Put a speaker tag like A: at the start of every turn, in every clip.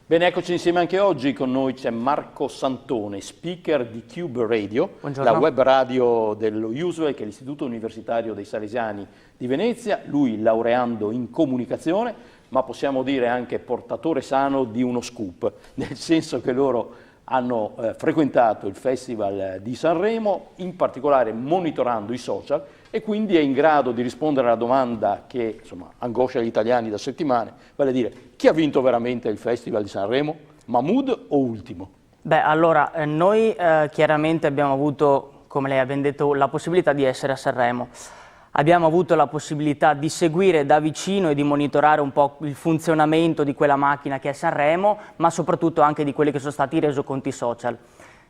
A: Bene, eccoci insieme anche oggi. Con noi c'è Marco Santone, speaker di Cube Radio,
B: Buongiorno.
A: la web radio dello USUE, che è l'Istituto Universitario dei Salesiani di Venezia. Lui laureando in comunicazione, ma possiamo dire anche portatore sano di uno scoop, nel senso che loro hanno frequentato il Festival di Sanremo, in particolare monitorando i social, e quindi è in grado di rispondere alla domanda che insomma angoscia gli italiani da settimane, vale a dire: chi ha vinto veramente il Festival di Sanremo? Mahmood o Ultimo?
B: Beh, allora, noi chiaramente abbiamo avuto, come lei ha ben detto, la possibilità di essere a Sanremo. Abbiamo avuto la possibilità di seguire da vicino e di monitorare un po' il funzionamento di quella macchina che è Sanremo, ma soprattutto anche di quelli che sono stati i resoconti social.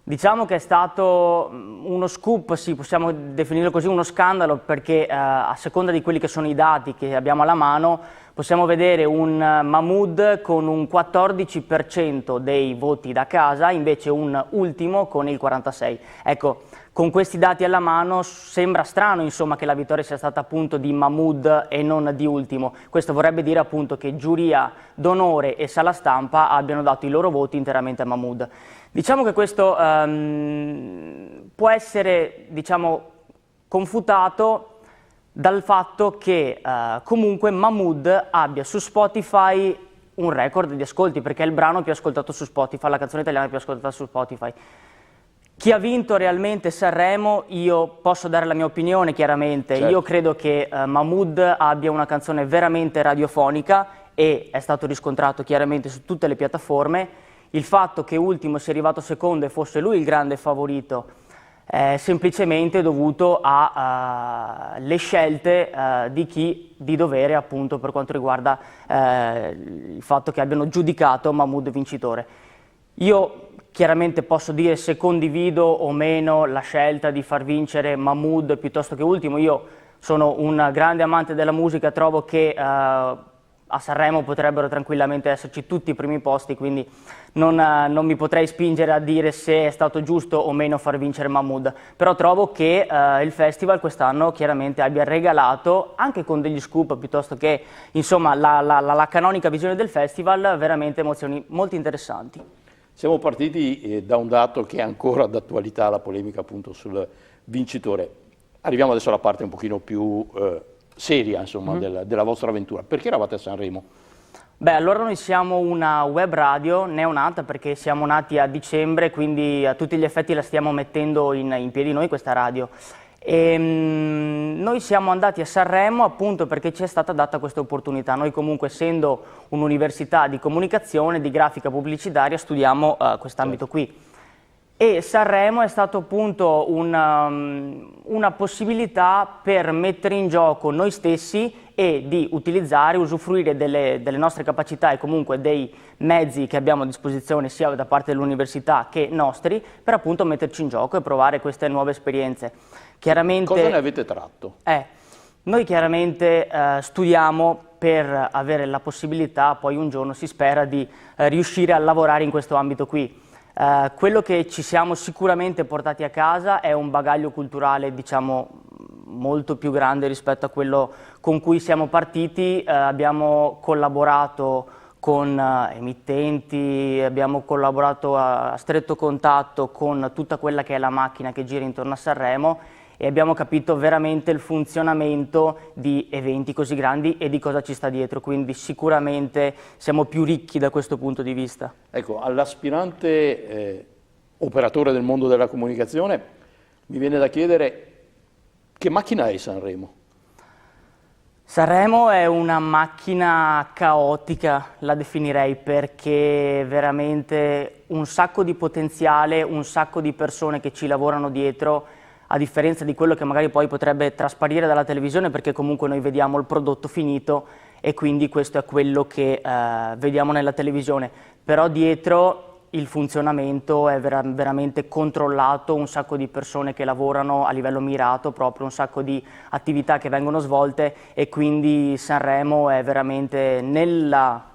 B: Diciamo che è stato uno scoop, sì, possiamo definirlo così, uno scandalo, perché a seconda di quelli che sono i dati che abbiamo alla mano, possiamo vedere un Mahmood con un 14% dei voti da casa, invece un Ultimo con il 46%. Ecco, con questi dati alla mano sembra strano, insomma, che la vittoria sia stata appunto di Mahmood e non di Ultimo. Questo vorrebbe dire appunto che giuria d'onore e sala stampa abbiano dato i loro voti interamente a Mahmood. Diciamo che questo può essere, diciamo, confutato dal fatto che comunque Mahmood abbia su Spotify un record di ascolti, perché è il brano più ascoltato su Spotify, la canzone italiana più ascoltata su Spotify. Chi ha vinto realmente Sanremo, io posso dare la mia opinione chiaramente.
A: Certo.
B: Io credo che Mahmood abbia una canzone veramente radiofonica e è stato riscontrato chiaramente su tutte le piattaforme. Il fatto che Ultimo sia arrivato secondo e fosse lui il grande favorito è semplicemente dovuto alle scelte di chi di dovere, appunto, per quanto riguarda il fatto che abbiano giudicato Mahmood vincitore. Io chiaramente posso dire se condivido o meno la scelta di far vincere Mahmood piuttosto che Ultimo. Io sono un grande amante della musica, trovo che a Sanremo potrebbero tranquillamente esserci tutti i primi posti, quindi non mi potrei spingere a dire se è stato giusto o meno far vincere Mahmood, però trovo che il festival quest'anno chiaramente abbia regalato, anche con degli scoop piuttosto che insomma la canonica visione del festival, veramente emozioni molto interessanti.
A: Siamo partiti da un dato che è ancora d'attualità, la polemica appunto sul vincitore. Arriviamo adesso alla parte un pochino più seria, insomma, della vostra avventura. Perché eravate a Sanremo?
B: Beh, allora noi siamo una web radio neonata, perché siamo nati a dicembre, quindi a tutti gli effetti la stiamo mettendo in piedi noi questa radio. E noi siamo andati a Sanremo appunto perché ci è stata data questa opportunità. Noi comunque, essendo un'università di comunicazione, di grafica pubblicitaria, studiamo quest'ambito qui. E Sanremo è stato appunto una possibilità per mettere in gioco noi stessi e di utilizzare, usufruire delle nostre capacità e comunque dei mezzi che abbiamo a disposizione sia da parte dell'università che nostri, per appunto metterci in gioco e provare queste nuove esperienze. Chiaramente,
A: cosa ne avete tratto?
B: Noi chiaramente studiamo per avere la possibilità, poi un giorno si spera, di riuscire a lavorare in questo ambito qui. Quello che ci siamo sicuramente portati a casa è un bagaglio culturale, diciamo, molto più grande rispetto a quello con cui siamo partiti. Abbiamo collaborato con emittenti, abbiamo collaborato a stretto contatto con tutta quella che è la macchina che gira intorno a Sanremo e abbiamo capito veramente il funzionamento di eventi così grandi e di cosa ci sta dietro, quindi sicuramente siamo più ricchi da questo punto di vista.
A: Ecco, all'aspirante operatore del mondo della comunicazione mi viene da chiedere: che macchina è Sanremo?
B: Sanremo è una macchina caotica, la definirei, perché veramente un sacco di potenziale, un sacco di persone che ci lavorano dietro, a differenza di quello che magari poi potrebbe trasparire dalla televisione, perché comunque noi vediamo il prodotto finito e quindi questo è quello che vediamo nella televisione, però dietro il funzionamento è veramente controllato, un sacco di persone che lavorano a livello mirato, proprio un sacco di attività che vengono svolte e quindi Sanremo è veramente, nella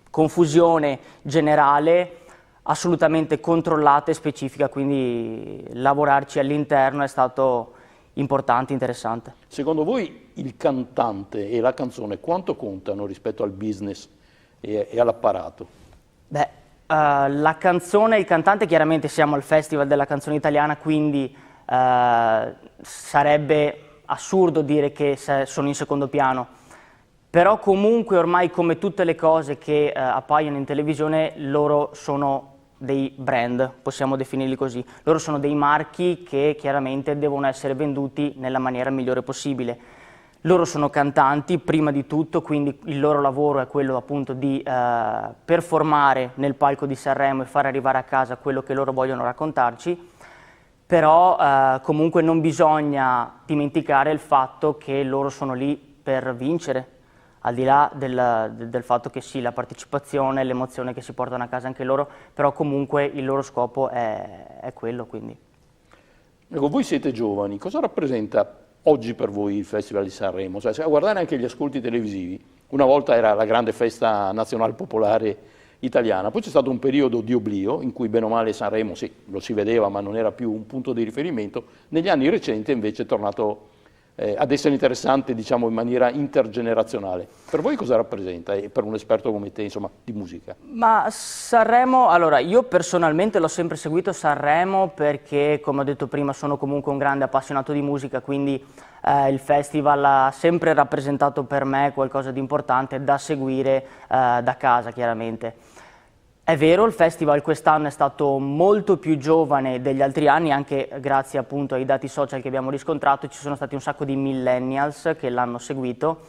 B: confusione generale, assolutamente controllata e specifica, quindi lavorarci all'interno è stato importante, interessante.
A: Secondo voi il cantante e la canzone quanto contano rispetto al business e all'apparato?
B: Beh, La canzone, il cantante, chiaramente siamo al Festival della canzone italiana, quindi sarebbe assurdo dire che sono in secondo piano, però comunque ormai, come tutte le cose che appaiono in televisione, loro sono dei brand, possiamo definirli così. Loro sono dei marchi che chiaramente devono essere venduti nella maniera migliore possibile. Loro sono cantanti prima di tutto, quindi il loro lavoro è quello appunto di performare nel palco di Sanremo e far arrivare a casa quello che loro vogliono raccontarci, però comunque non bisogna dimenticare il fatto che loro sono lì per vincere, al di là del fatto che sì, la partecipazione, l'emozione che si portano a casa anche loro, però comunque il loro scopo è quello. Quindi.
A: Ecco, voi siete giovani, cosa rappresenta oggi per voi il Festival di Sanremo? Cioè, se a guardare anche gli ascolti televisivi, una volta era la grande festa nazionale popolare italiana, poi c'è stato un periodo di oblio in cui bene o male Sanremo sì, lo si vedeva ma non era più un punto di riferimento, negli anni recenti invece è tornato ad essere interessante, diciamo, in maniera intergenerazionale. Per voi cosa rappresenta, e per un esperto come te, insomma, di musica?
B: Ma Sanremo, allora io personalmente l'ho sempre seguito Sanremo perché, come ho detto prima, sono comunque un grande appassionato di musica, quindi il festival ha sempre rappresentato per me qualcosa di importante da seguire da casa, chiaramente. È vero, il festival quest'anno è stato molto più giovane degli altri anni, anche grazie appunto ai dati social che abbiamo riscontrato, ci sono stati un sacco di millennials che l'hanno seguito,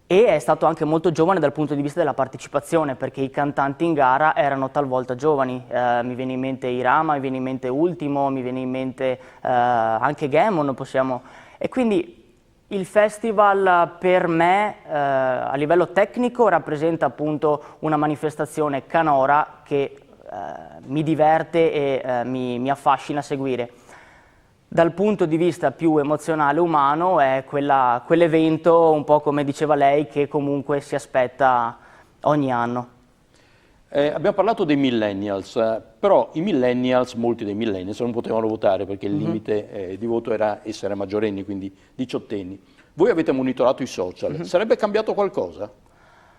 B: e è stato anche molto giovane dal punto di vista della partecipazione, perché i cantanti in gara erano talvolta giovani. Mi viene in mente Irama, mi viene in mente Ultimo, mi viene in mente anche Gamon, e quindi il festival per me a livello tecnico rappresenta appunto una manifestazione canora che mi diverte e mi affascina a seguire. Dal punto di vista più emozionale, umano, è quell'evento, un po' come diceva lei, che comunque si aspetta ogni anno.
A: Abbiamo parlato dei millennials, però i millennials, molti dei millennials non potevano votare perché il limite di voto era essere maggiorenni, quindi diciottenni. Voi avete monitorato i social, sarebbe cambiato qualcosa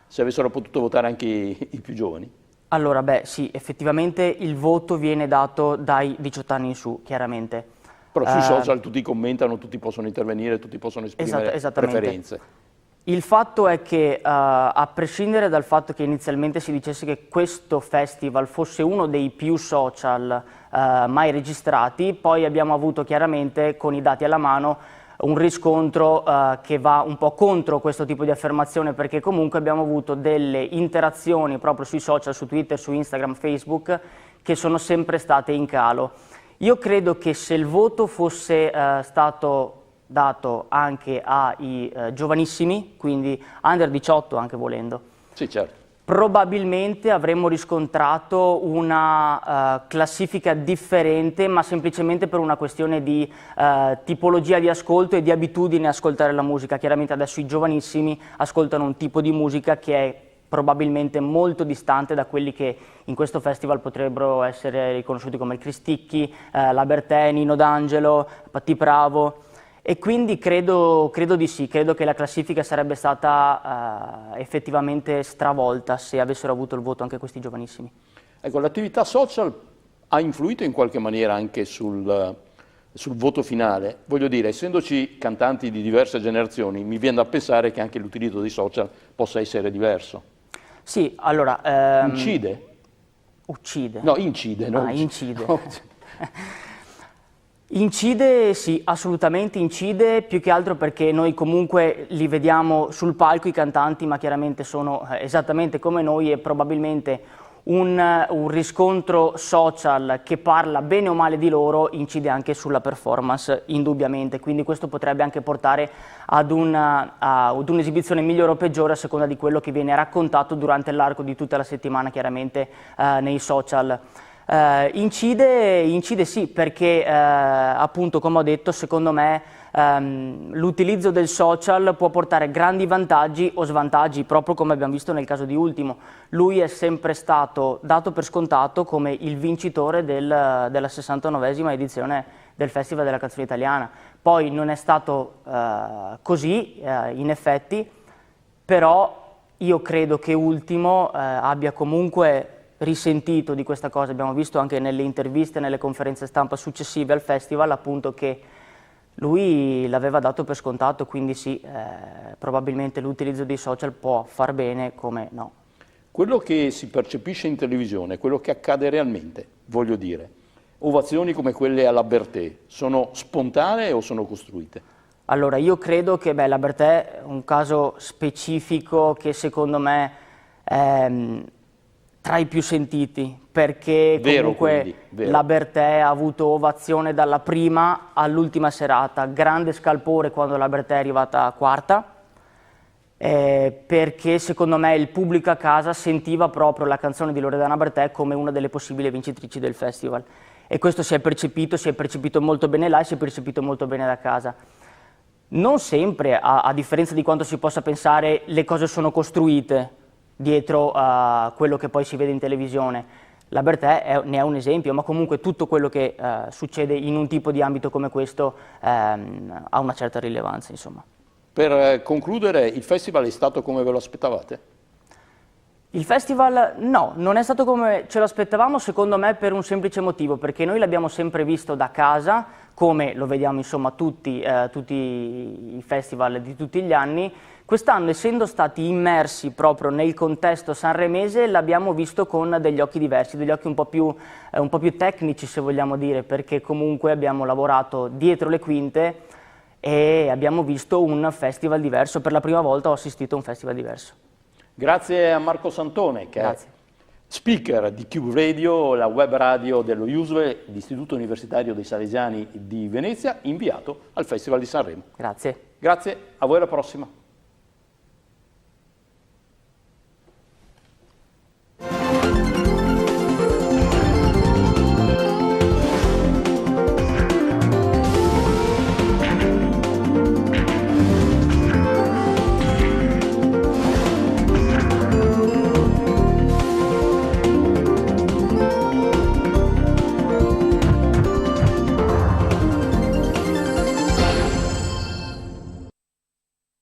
A: se avessero potuto votare anche i più giovani?
B: Allora, beh, sì, effettivamente il voto viene dato dai 18 anni in su, chiaramente.
A: Però sui social tutti commentano, tutti possono intervenire, tutti possono esprimere preferenze.
B: Il fatto è che, a prescindere dal fatto che inizialmente si dicesse che questo festival fosse uno dei più social mai registrati, poi abbiamo avuto chiaramente, con i dati alla mano, un riscontro che va un po' contro questo tipo di affermazione, perché comunque abbiamo avuto delle interazioni proprio sui social, su Twitter, su Instagram, Facebook, che sono sempre state in calo. Io credo che se il voto fosse stato dato anche ai giovanissimi, quindi under 18 anche volendo,
A: sì, certo,
B: probabilmente avremmo riscontrato una classifica differente, ma semplicemente per una questione di tipologia di ascolto e di abitudine a ascoltare la musica. Chiaramente adesso i giovanissimi ascoltano un tipo di musica che è probabilmente molto distante da quelli che in questo festival potrebbero essere riconosciuti come il Cristicchi, la Bertè, Nino D'Angelo, Patti Bravo. E quindi credo di sì, credo che la classifica sarebbe stata effettivamente stravolta se avessero avuto il voto anche questi giovanissimi.
A: Ecco, l'attività social ha influito in qualche maniera anche sul voto finale. Voglio dire, essendoci cantanti di diverse generazioni, mi viene da pensare che anche l'utilizzo dei social possa essere diverso.
B: Sì, allora...
A: Incide?
B: Uccide.
A: No, incide. No,
B: incide. Incide, sì, assolutamente incide, più che altro perché noi comunque li vediamo sul palco i cantanti, ma chiaramente sono esattamente come noi, e probabilmente un riscontro social che parla bene o male di loro incide anche sulla performance, indubbiamente, quindi questo potrebbe anche portare ad un'esibizione migliore o peggiore a seconda di quello che viene raccontato durante l'arco di tutta la settimana, chiaramente nei social. Incide sì, perché appunto, come ho detto, secondo me l'utilizzo del social può portare grandi vantaggi o svantaggi, proprio come abbiamo visto nel caso di Ultimo. Lui è sempre stato dato per scontato come il vincitore della 69esima edizione del Festival della Canzone Italiana. Poi non è stato così, in effetti, però io credo che Ultimo abbia comunque risentito di questa cosa, abbiamo visto anche nelle interviste, nelle conferenze stampa successive al festival, appunto che lui l'aveva dato per scontato, quindi sì, probabilmente l'utilizzo dei social può far bene come no.
A: Quello che si percepisce in televisione, quello che accade realmente, voglio dire, ovazioni come quelle alla Bertè, sono spontanee o sono costruite?
B: Allora, io credo che la Bertè è un caso specifico che secondo me è tra i più sentiti, perché comunque
A: vero.
B: la Bertè ha avuto ovazione dalla prima all'ultima serata, grande scalpore quando la Bertè è arrivata quarta, perché secondo me il pubblico a casa sentiva proprio la canzone di Loredana Bertè come una delle possibili vincitrici del festival, e questo si è percepito molto bene là e si è percepito molto bene da casa. Non sempre, a differenza di quanto si possa pensare, le cose sono costruite dietro a quello che poi si vede in televisione. La Bertè ne è un esempio, ma comunque tutto quello che succede in un tipo di ambito come questo ha una certa rilevanza, insomma.
A: Per concludere, il festival è stato come ve lo aspettavate?
B: Il festival no, non è stato come ce lo aspettavamo, secondo me per un semplice motivo, perché noi l'abbiamo sempre visto da casa, come lo vediamo insomma tutti i festival di tutti gli anni. Quest'anno, essendo stati immersi proprio nel contesto sanremese, l'abbiamo visto con degli occhi diversi, degli occhi un po' più tecnici, se vogliamo dire, perché comunque abbiamo lavorato dietro le quinte e abbiamo visto un festival diverso. Per la prima volta ho assistito a un festival diverso.
A: Grazie a Marco Santone, che
B: Grazie.
A: è speaker di Cube Radio, la web radio dello USVE, l'Istituto Universitario dei Salesiani di Venezia, inviato al Festival di Sanremo.
B: Grazie.
A: Grazie, a voi alla prossima.